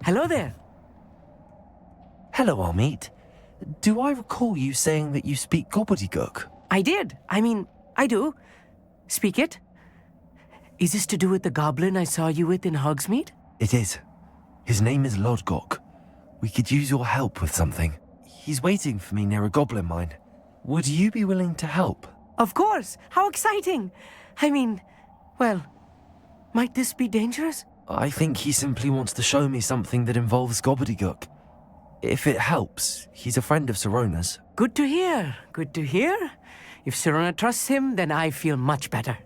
Hello there. Hello, Amit. Do I recall you saying that you speak Gobbledegook? I did. I do. Speak it. Is this to do with the goblin I saw you with in Hogsmeade? It is. His name is Lodgok. We could use your help with something. He's waiting for me near a goblin mine. Would you be willing to help? Of course. How exciting. Well, might this be dangerous? I think he simply wants to show me something that involves Gobbledegook. If it helps, he's a friend of Sirona's. Good to hear. Good to hear. If Sirona trusts him, then I feel much better.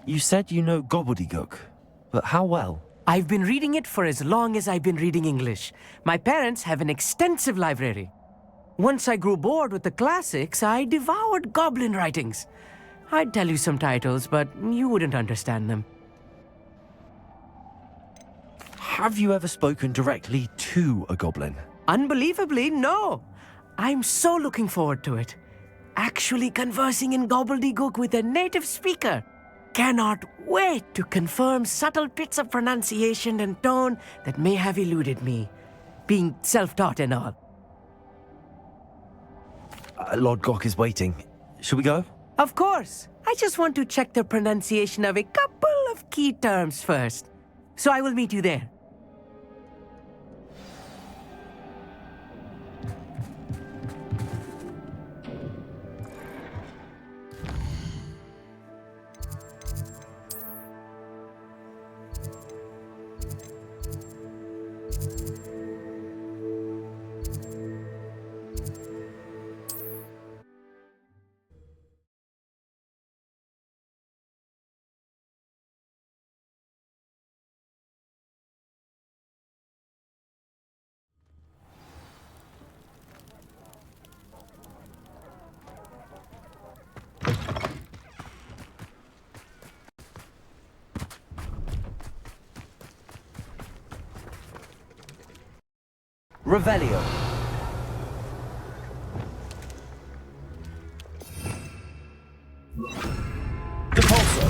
You said you know Gobbledegook, but how well? I've been reading it for as long as I've been reading English. My parents have an extensive library. Once I grew bored with the classics, I devoured goblin writings. I'd tell you some titles, but you wouldn't understand them. Have you ever spoken directly to a goblin? Unbelievably, no. I'm so looking forward to it. Actually conversing in gobbledygook with a native speaker. Cannot wait to confirm subtle bits of pronunciation and tone that may have eluded me, being self-taught and all. Lodgok is waiting. Shall we go? Of course. I just want to check the pronunciation of a couple of key terms first. So I will meet you there. Revelio. Depulso.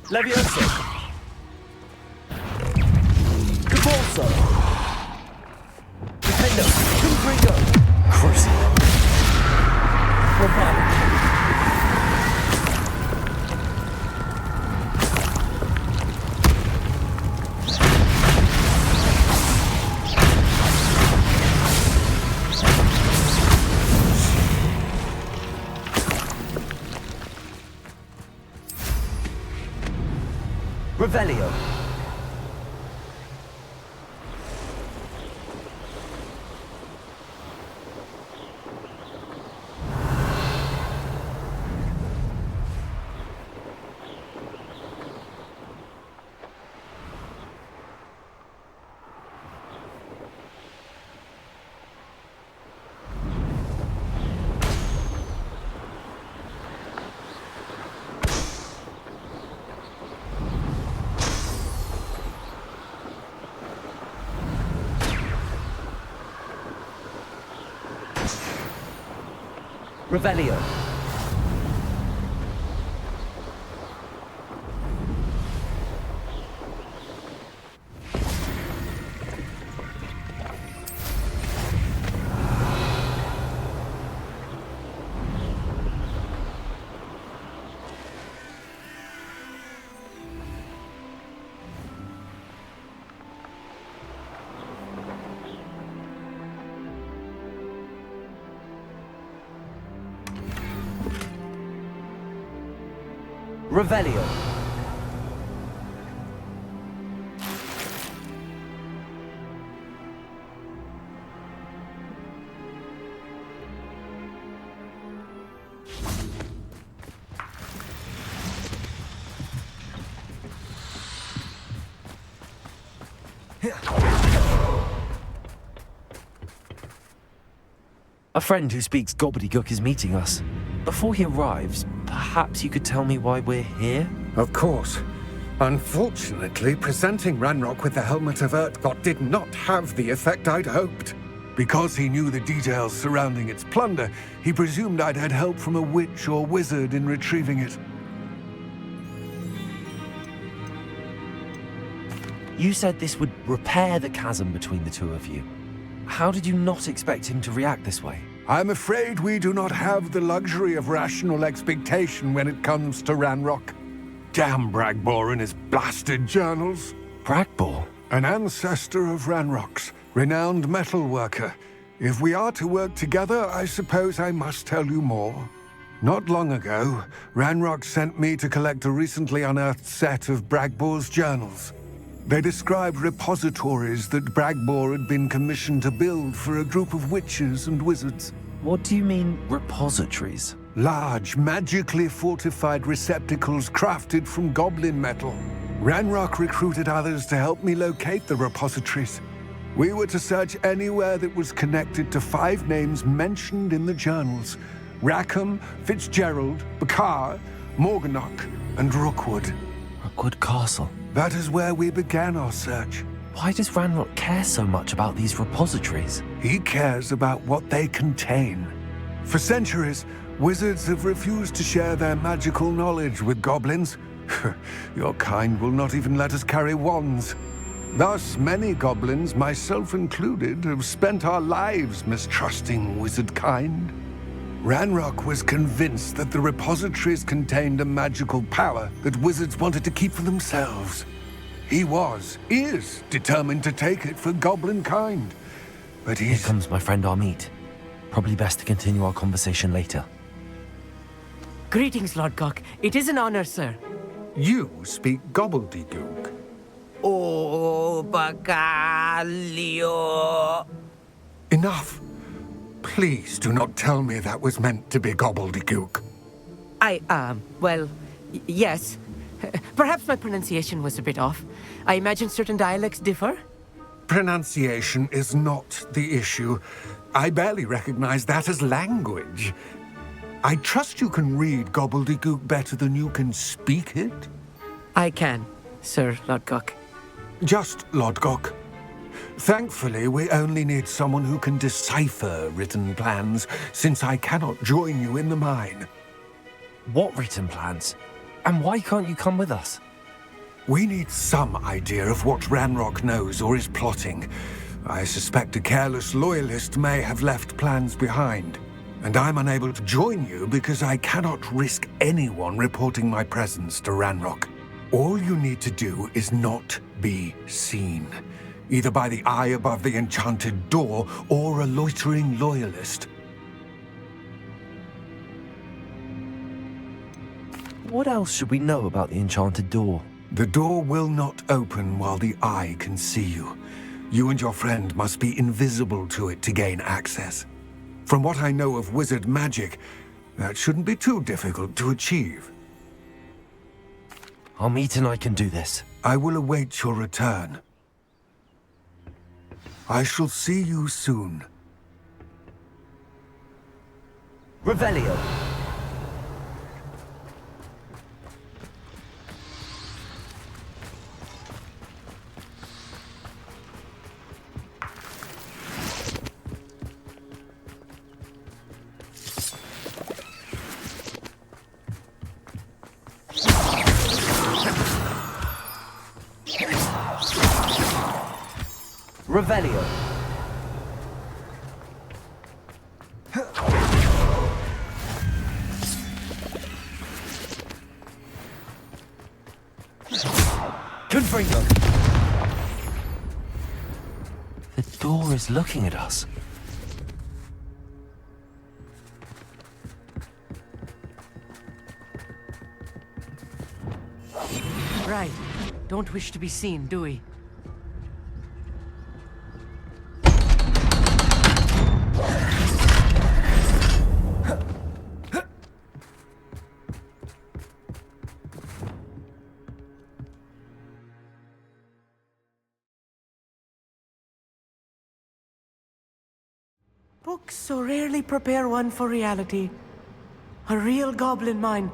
Levioso. Depulso. Dependo. Cumbrigo. Crucio. Robalo. Revelio. Revelio. Revelio. A friend who speaks gobbledygook is meeting us. Before he arrives, perhaps you could tell me why we're here? Of course. Unfortunately, presenting Ranrock with the Helmet of Urtkot did not have the effect I'd hoped. Because he knew the details surrounding its plunder, he presumed I'd had help from a witch or wizard in retrieving it. You said this would repair the chasm between the two of you. How did you not expect him to react this way? I'm afraid we do not have the luxury of rational expectation when it comes to Ranrock. Damn Bragbor and his blasted journals. Bragbor? An ancestor of Ranrock's, renowned metal worker. If we are to work together, I suppose I must tell you more. Not long ago, Ranrock sent me to collect a recently unearthed set of Bragbor's journals. They described repositories that Bragbor had been commissioned to build for a group of witches and wizards. What do you mean, repositories? Large, magically fortified receptacles crafted from goblin metal. Ranrock recruited others to help me locate the repositories. We were to search anywhere that was connected to 5 names mentioned in the journals: Rackham, Fitzgerald, Bakar, Morganach, and Rookwood. Rookwood Castle. That is where we began our search. Why does Ranrock care so much about these repositories? He cares about what they contain. For centuries, wizards have refused to share their magical knowledge with goblins. Your kind will not even let us carry wands. Thus, many goblins, myself included, have spent our lives mistrusting wizard kind. Ranrock was convinced that the repositories contained a magical power that wizards wanted to keep for themselves. He is determined to take it for goblin kind. But Here comes my friend Amit. Probably best to continue our conversation later. Greetings, Lord Gok. It is an honor, sir. You speak gobbledygook. Oh, Bacalio. Enough. Please do not tell me that was meant to be gobbledygook. Yes. Perhaps my pronunciation was a bit off. I imagine certain dialects differ. Pronunciation is not the issue. I barely recognize that as language. I trust you can read gobbledygook better than you can speak it? I can, Sir Lord Gok. Just Lodgok. Thankfully, we only need someone who can decipher written plans, since I cannot join you in the mine. What written plans? And why can't you come with us? We need some idea of what Ranrock knows or is plotting. I suspect a careless loyalist may have left plans behind. And I'm unable to join you because I cannot risk anyone reporting my presence to Ranrock. All you need to do is not be seen, either by the eye above the enchanted door or a loitering loyalist. What else should we know about the enchanted door? The door will not open while the eye can see you. You and your friend must be invisible to it to gain access. From what I know of wizard magic, that shouldn't be too difficult to achieve. Amit and I can do this. I will await your return. I shall see you soon. Revelio. Revelio. Confringo. The door is looking at us. Right. Don't wish to be seen, do we? Books so rarely prepare one for reality. A real goblin mine.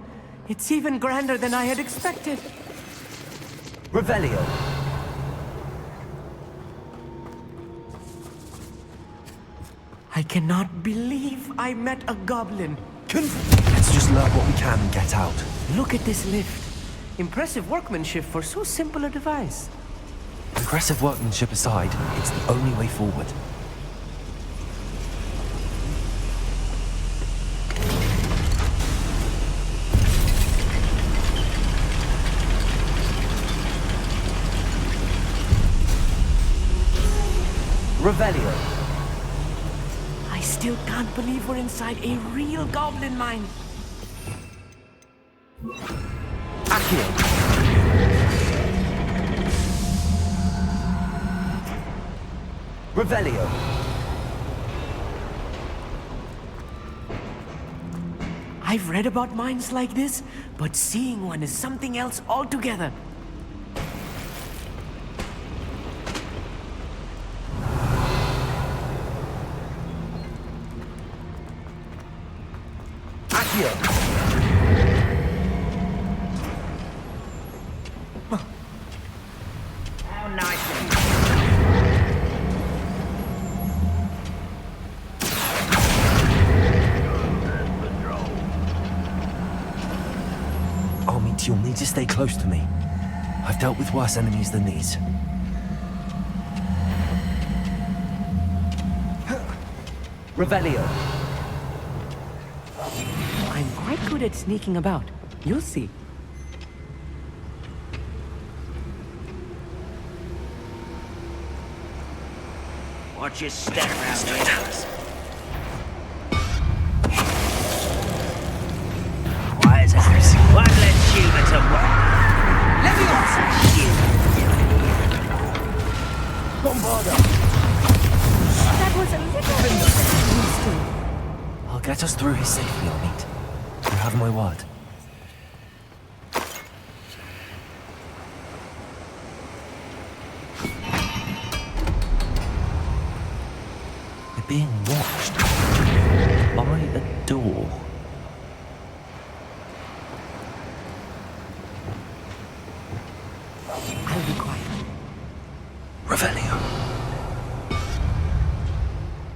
It's even grander than I had expected. Revelio. I cannot believe I met a goblin. Let's just learn what we can and get out. Look at this lift. Impressive workmanship for so simple a device. Aggressive workmanship aside, it's the only way forward. Revelio. I still can't believe we're inside a real goblin mine. Accio. Revelio. I've read about mines like this, but seeing one is something else altogether. Accio. How nice of Armit, you'll need to stay close to me. I've dealt with worse enemies than these. Revelio. I'm quite good at sneaking about. You'll see. Watch your step around here. Why is it? One less human to work. Bombarda. That was a little bit... I'll get us through here safely, Armit. You have my word. We're being watched by a door. I'll be quiet. Revelio.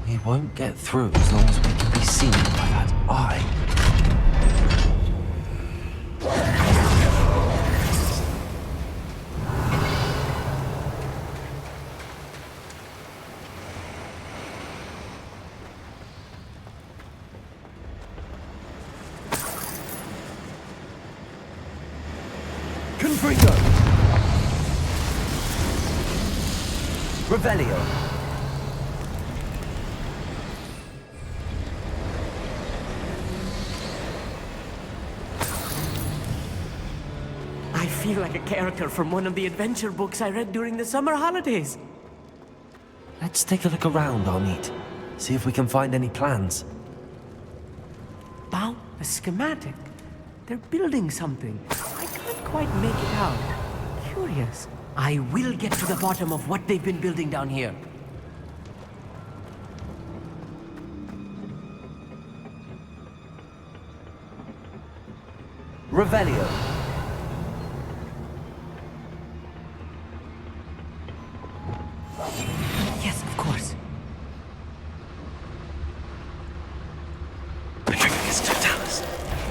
We won't get through as long as we can be seen by that eye. Confringo. Revelio. I feel like a character from one of the adventure books I read during the summer holidays. Let's take a look around, Armit. See if we can find any plans. Wow, a schematic. They're building something. I can't quite make it out. Curious. I will get to the bottom of what they've been building down here. Revelio. Yes, of course. Patricius Totalis.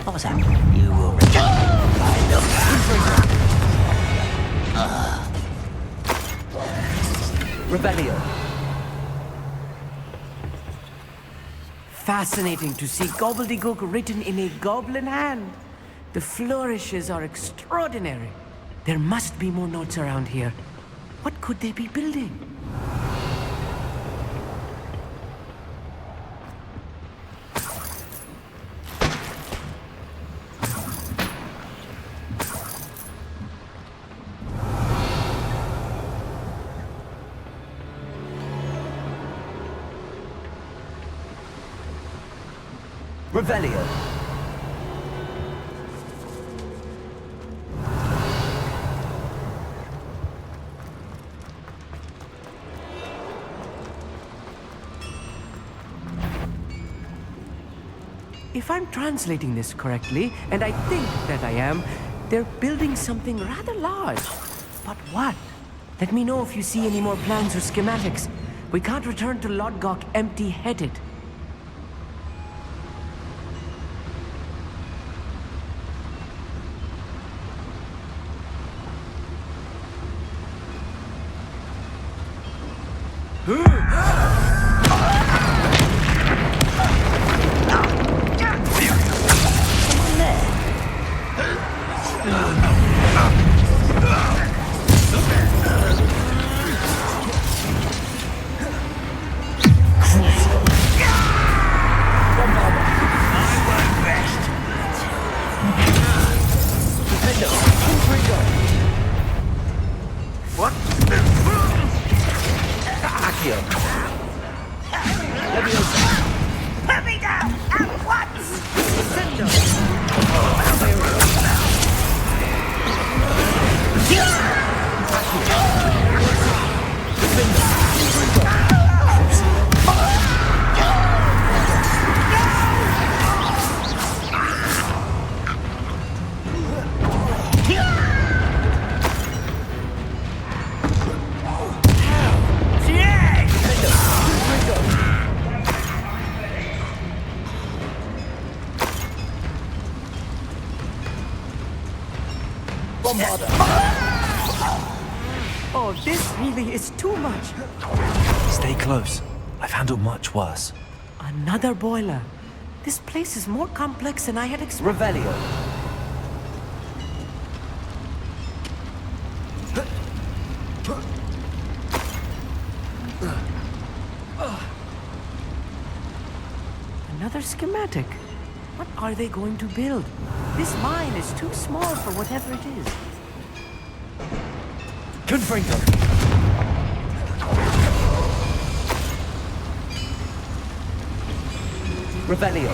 What was that? You will return. Revelio. Fascinating to see gobbledygook written in a goblin hand. The flourishes are extraordinary. There must be more notes around here. What could they be building? Revelio. If I'm translating this correctly, and I think that I am, they're building something rather large. But what? Let me know if you see any more plans or schematics. We can't return to Lodgok empty-headed. Put me down at once! Oh, this really is too much. Stay close. I've handled much worse. Another boiler. This place is more complex than I had expected. Revelio. Another schematic. What are they going to build? This mine is too small for whatever it is. Confringo. Revelio.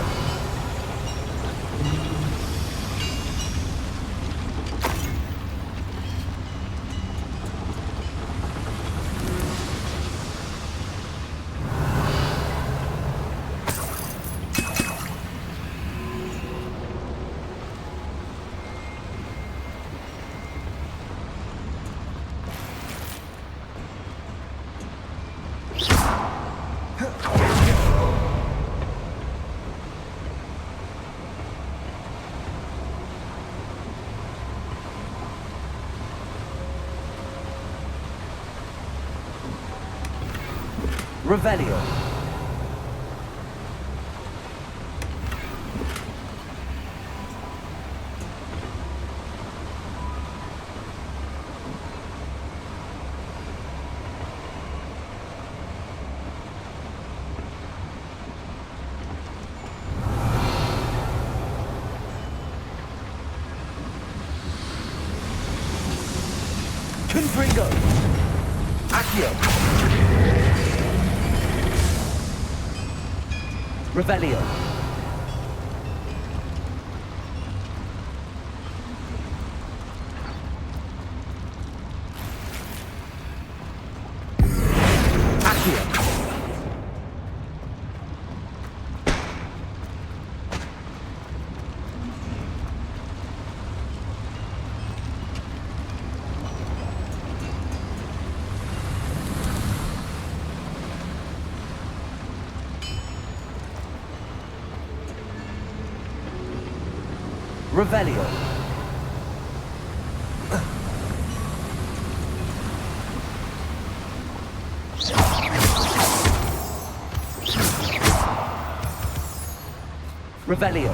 Revelio. Confringo. Accio. Revelio. Accio. Revelio. Revelio.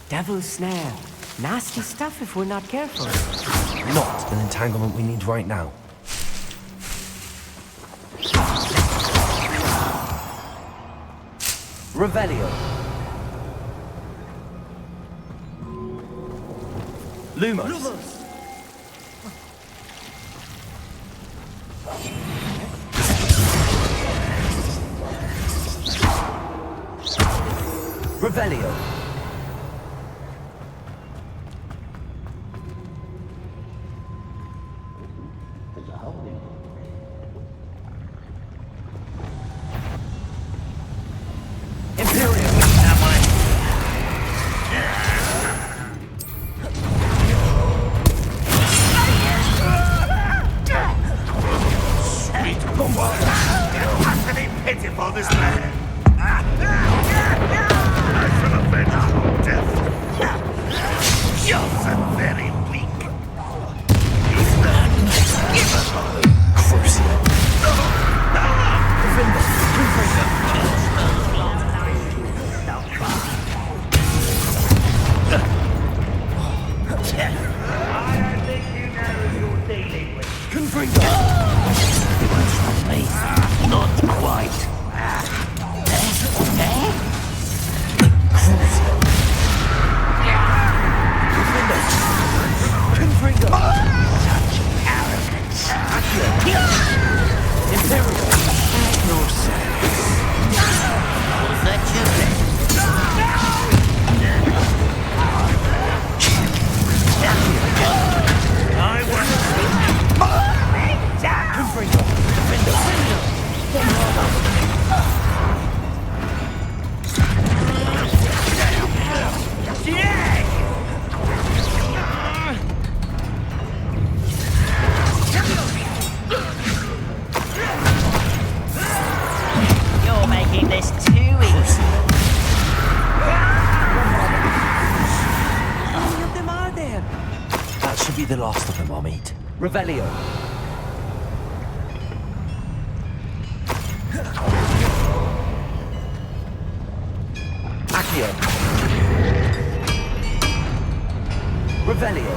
Devil's snare. Nasty stuff if we're not careful. Not an entanglement we need right now. Revelio. Lumos. Revelio. Pitiful, this man. I shall avenge your death. You're so very weak. He's not given. Crucio. I don't think you know who you're dealing with. Confringo. Not quite. Confringo. Such arrogance. Imperial. No sense. Was that you? I want Confringo. You're making this too easy. How many of them are there? That should be the last of them, I'll meet. Revelio. Accio. Revelio.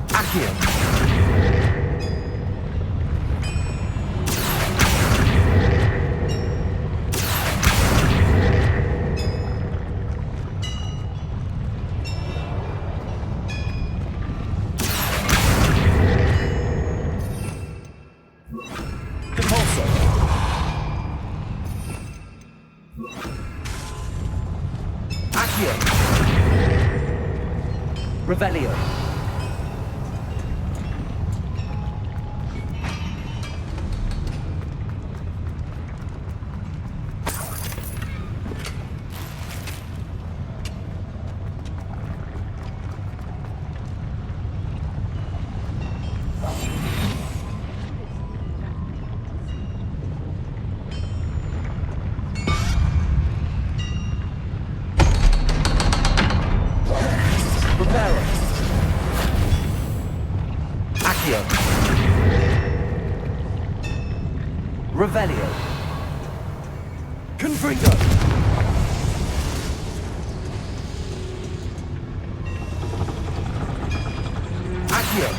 Accio. Compulso. Accio. Revelio. Preparo. Accio. Revelio. Confringo. Accio.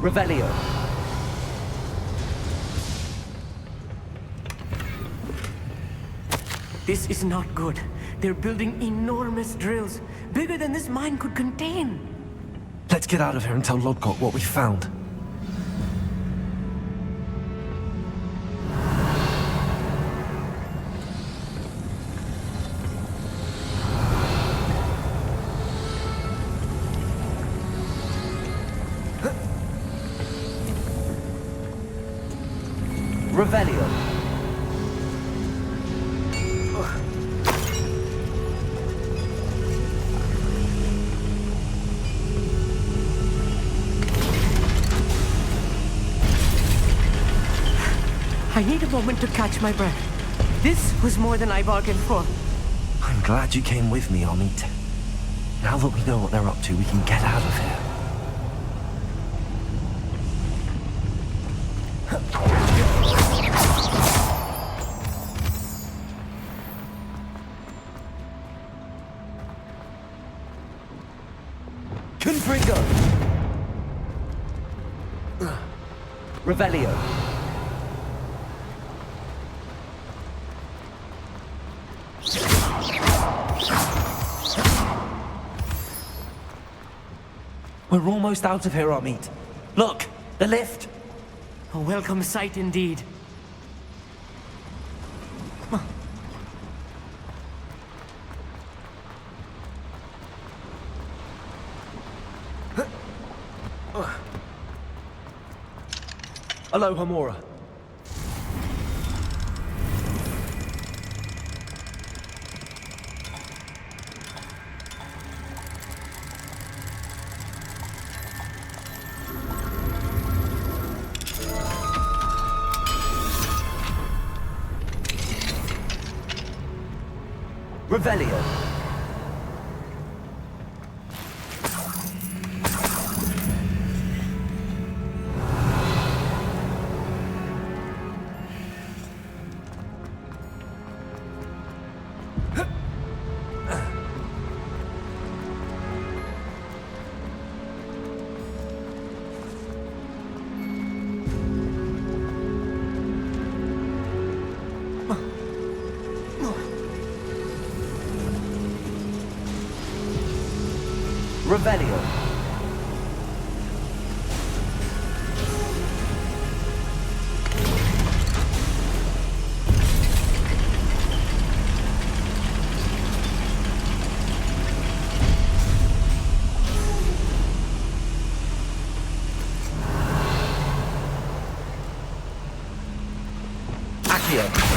Revelio. This is not good. They're building enormous drills, bigger than this mine could contain. Let's get out of here and tell Lodgok what we found. Revelio. I need a moment to catch my breath. This was more than I bargained for. I'm glad you came with me, Amit. Now that we know what they're up to, we can get out of here. Revelio. We're almost out of here, Amit. Look, the lift. A welcome sight indeed. Aloha, Mora. Revelio. Revelio. Accio.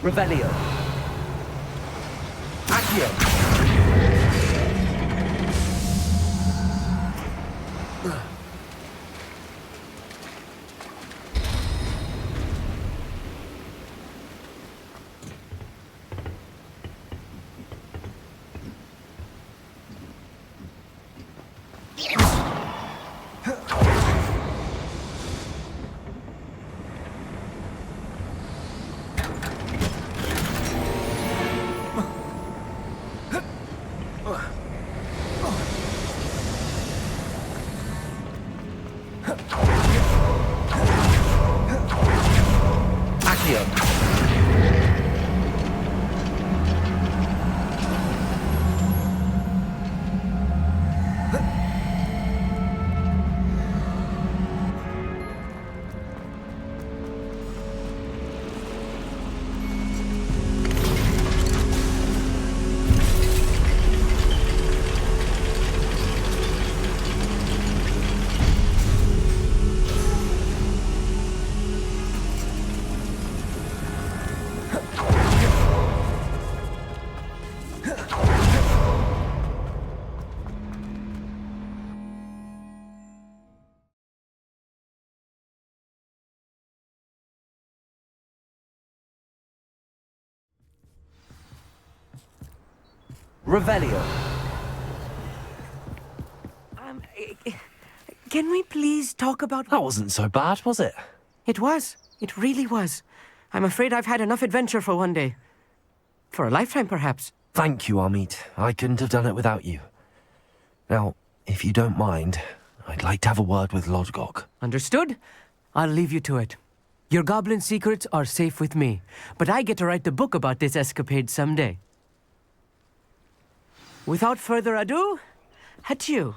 Revelio. Accio. Revelio. Can we please talk about... That wasn't so bad, was it? It was. It really was. I'm afraid I've had enough adventure for one day. For a lifetime, perhaps. Thank you, Amit. I couldn't have done it without you. Now, if you don't mind, I'd like to have a word with Lodgok. Understood? I'll leave you to it. Your goblin secrets are safe with me, but I get to write the book about this escapade someday. Without further ado, adieu.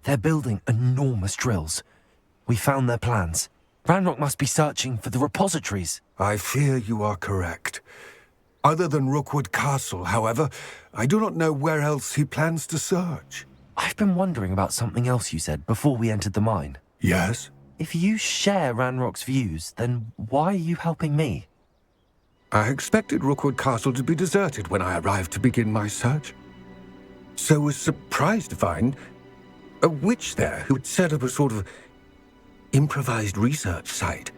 They're building enormous drills. We found their plans. Ranrock must be searching for the repositories. I fear you are correct. Other than Rookwood Castle, however, I do not know where else he plans to search. I've been wondering about something else you said before we entered the mine. Yes? If you share Ranrock's views, then why are you helping me? I expected Rookwood Castle to be deserted when I arrived to begin my search. So was surprised to find a witch there who had set up a sort of improvised research site.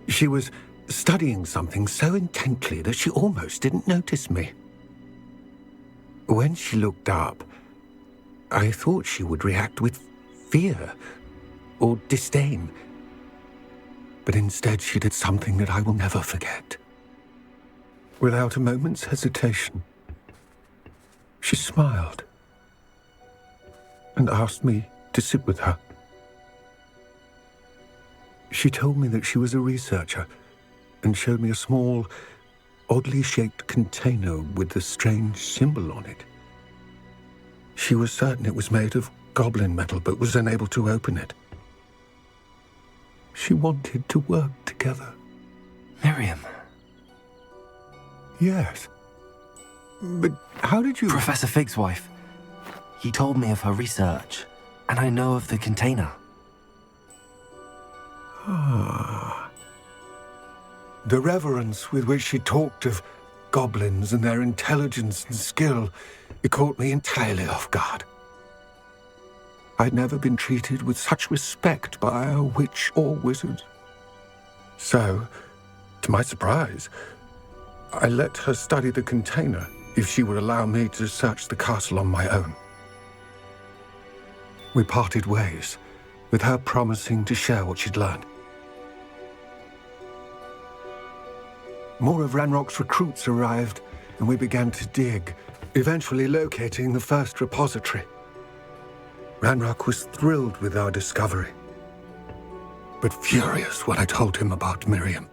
She was studying something so intently that she almost didn't notice me. When she looked up, I thought she would react with fear or disdain. But instead she did something that I will never forget. Without a moment's hesitation, she smiled and asked me to sit with her. She told me that she was a researcher and showed me a small, oddly shaped container with a strange symbol on it. She was certain it was made of goblin metal, but was unable to open it. She wanted to work together. Miriam. Yes. But how did you... Professor Fig's wife. He told me of her research, and I know of the container. Ah. The reverence with which she talked of goblins and their intelligence and skill, it caught me entirely off guard. I'd never been treated with such respect by a witch or wizard. So, to my surprise, I let her study the container if she would allow me to search the castle on my own. We parted ways, with her promising to share what she'd learned. More of Ranrock's recruits arrived, and we began to dig, eventually locating the first repository. Ranrock was thrilled with our discovery, but furious when I told him about Miriam.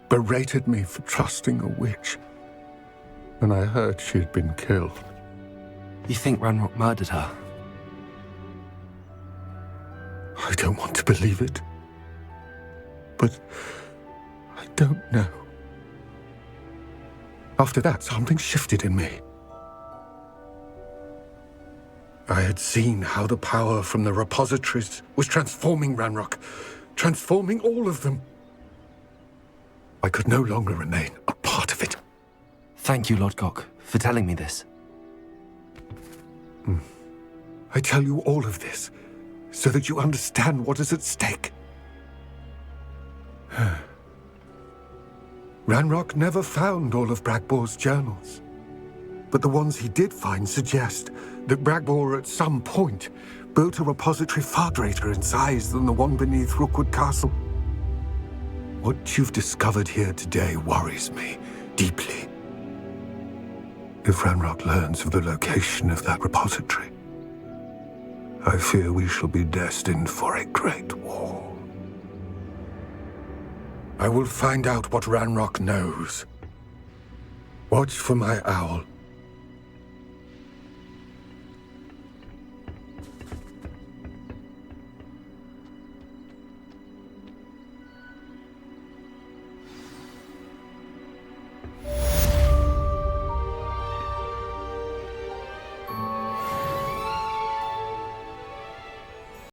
Berated me for trusting a witch when I heard she had been killed. You think Ranrock murdered her? I don't want to believe it, but I don't know. After that, something shifted in me. I had seen how the power from the repositories was transforming Ranrock, transforming all of them. I could no longer remain a part of it. Thank you, Lodgok, for telling me this. I tell you all of this so that you understand what is at stake. Ranrock never found all of Bragbor's journals, but the ones he did find suggest that Bragbor at some point built a repository far greater in size than the one beneath Rookwood Castle. What you've discovered here today worries me deeply. If Ranrock learns of the location of that repository, I fear we shall be destined for a great war. I will find out what Ranrock knows. Watch for my owl.